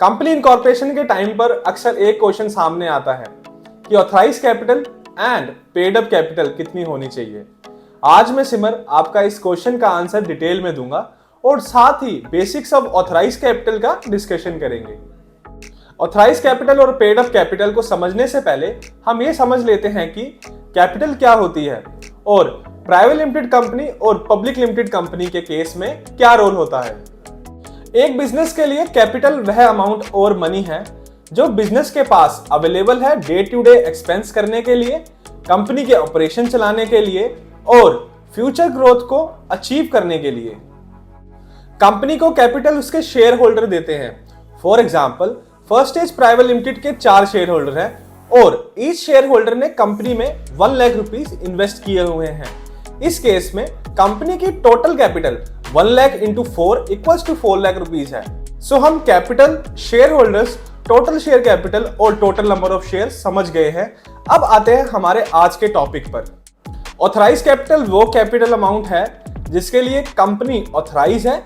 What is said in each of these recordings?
Company incorporation के time पर अक्सर एक क्वेश्चन सामने आता है कि authorise capital and paid up capital कितनी होनी चाहिए। आज मैं सिमर आपका इस क्वेश्चन का आंसर डिटेल में दूंगा और साथ ही बेसिक्स ऑफ ऑथराइज कैपिटल का डिस्कशन करेंगे। ऑथराइज कैपिटल और पेड अप कैपिटल को समझने से पहले हम ये समझ लेते हैं कि कैपिटल क्या होती है और प्राइवेट लिमिटेड कंपनी और पब्लिक लिमिटेड कंपनी के केस में क्या रोल होता है। एक बिजनेस के लिए कैपिटल वह अमाउंट और मनी है जो बिजनेस के पास अवेलेबल है डे टू डे एक्सपेंस करने के लिए, कंपनी के ऑपरेशन चलाने के लिए और फ्यूचर ग्रोथ को अचीव करने के लिए। कंपनी को कैपिटल उसके शेयर होल्डर देते हैं। For example first stage private limited के 4 शेयर होल्डर हैं और ईच शेयर होल्डर ने कंपनी में 1 लाख रुपीज इन्वेस्ट किए हुए हैं। इस केस में कंपनी की total capital 1 lakh into 4 equals to 4 lakh rupees है। सो हम capital, share holders, total share capital और टोटल नंबर ऑफ शेयर समझ गए हैं। अब आते हैं हमारे आज के टॉपिक पर। ऑथराइज कैपिटल वो कैपिटल अमाउंट है जिसके लिए कंपनी ऑथराइज है,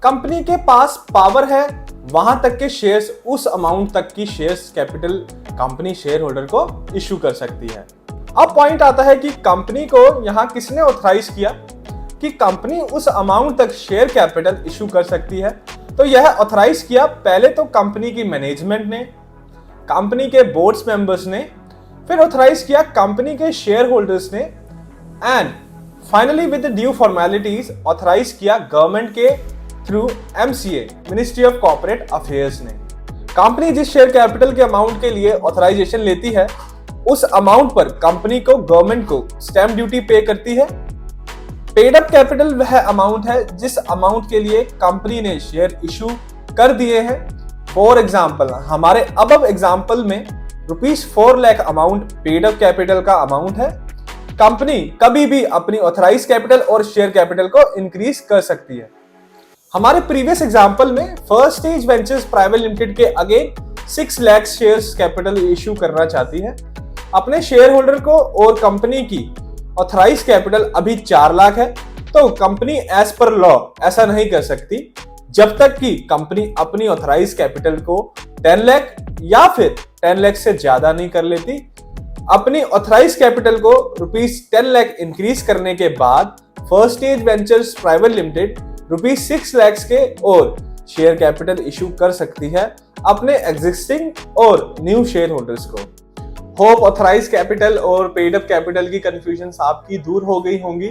कंपनी के पास पावर है वहां तक के शेयर्स, उस अमाउंट तक की shares capital company share holder को इशू कर सकती है। अब पॉइंट आता है कि कंपनी को यहां किसने ऑथराइज किया कि कंपनी उस अमाउंट तक शेयर कैपिटल इशू कर सकती है। तो यह ऑथराइज किया पहले तो कंपनी की मैनेजमेंट ने, कंपनी के बोर्ड्स मेंबर्स ने, फिर ऑथराइज किया कंपनी के शेयर होल्डर्स ने and finally with due formalities authorise किया गवर्नमेंट के through MCA, ministry of corporate affairs ने। कंपनी जिस शेयर कैपिटल के अमाउंट के लिए ऑथराइजेशन लेती है उस अमाउंट पर कंपनी को, गवर्नमेंट को स्टैंप ड्यूटी पे करती है। पेड अप कैपिटल वह अमाउंट है जिस अमाउंट के लिए कंपनी ने शेयर इशू कर दिए हैं। फॉर एग्जाम्पल हमारे अब एग्जाम्पल में ₹4 lakh amount paid up capital का अमाउंट है। कंपनी कभी भी अपनी ऑथराइज कैपिटल और शेयर कैपिटल को इंक्रीज कर सकती है। हमारे प्रीवियस एग्जाम्पल में first stage ventures private limited के again 6 lakh shares capital issue करना चाहती है अपने शेयर होल्डर को और कंपनी की ऑथराइज कैपिटल अभी 4 लाख है। तो कंपनी एज पर लॉ ऐसा नहीं कर सकती जब तक कि कंपनी अपनी ऑथराइज कैपिटल को 10 लाख या फिर 10 लाख से ज्यादा नहीं कर लेती। अपनी ऑथराइज कैपिटल को ₹10 लाख इंक्रीज करने के बाद first stage ventures private limited ₹6 lakh के और शेयर कैपिटल इशू कर सकती है अपने एग्जिस्टिंग और न्यू शेयर होल्डर्स को। होप ऑथराइज कैपिटल और पेड अप कैपिटल की कंफ्यूजन आपकी दूर हो गई होंगी।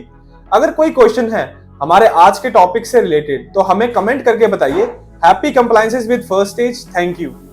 अगर कोई क्वेश्चन है हमारे आज के टॉपिक से रिलेटेड तो हमें कमेंट करके बताइए। Happy compliances with first stage. Thank you.